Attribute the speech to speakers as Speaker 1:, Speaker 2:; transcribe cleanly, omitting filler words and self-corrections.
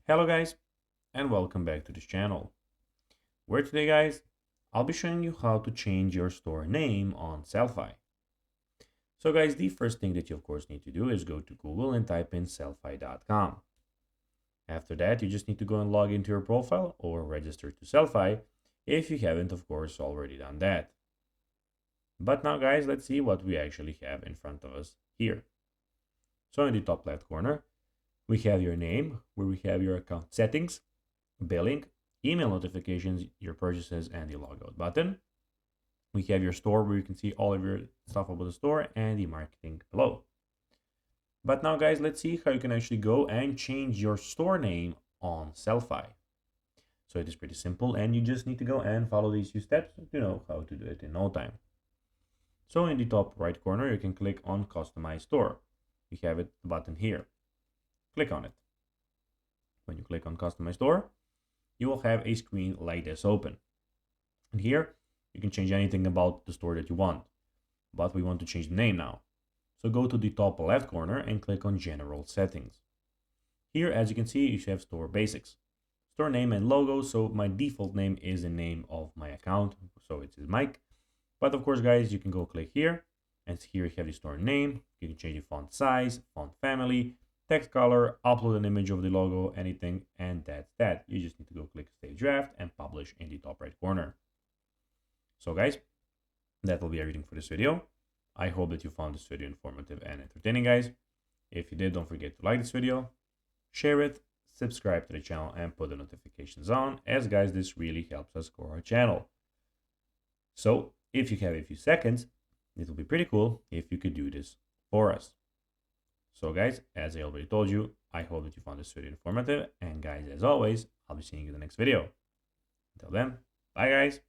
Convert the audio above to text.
Speaker 1: Hello guys, and welcome back to this channel, where today guys, I'll be showing you how to change your store name on Sellfy. So guys, the first thing that you of course need to do is go to Google and type in sellfy.com. After that, you just need to go and log into your profile or register to Sellfy if you haven't of course already done that. But now guys, let's see what we actually have in front of us here. So in the top left corner, we have your name, where we have your account settings, billing, email notifications, your purchases, and the logout button. We have your store where you can see all of your stuff about the store and the marketing below. But now guys, let's see how you can actually go and change your store name on Sellfy. So it is pretty simple and you just need to go and follow these few steps to know how to do it in no time. So in the top right corner, you can click on Customize Store. We have it button here. Click on it. When you click on Customize Store, you will have a screen like this open. And here, you can change anything about the store that you want. But we want to change the name now. So go to the top left corner and click on General Settings. Here, as you can see, you have Store Basics. Store name and logo, so my default name is the name of my account, so it is Mike. But of course, guys, you can go click here, and here you have the store name. You can change the font size, font family, text color, upload an image of the logo, anything, and that's that. You just need to go click Save Draft and Publish in the top right corner. So guys, that will be everything for this video. I hope that you found this video informative and entertaining, guys. If you did, don't forget to like this video, share it, subscribe to the channel, and put the notifications on, as guys, this really helps us grow our channel. So if you have a few seconds, it will be pretty cool if you could do this for us. So guys, as I already told you, I hope that you found this video informative, and guys, as always, I'll be seeing you in the next video. Until then, bye guys.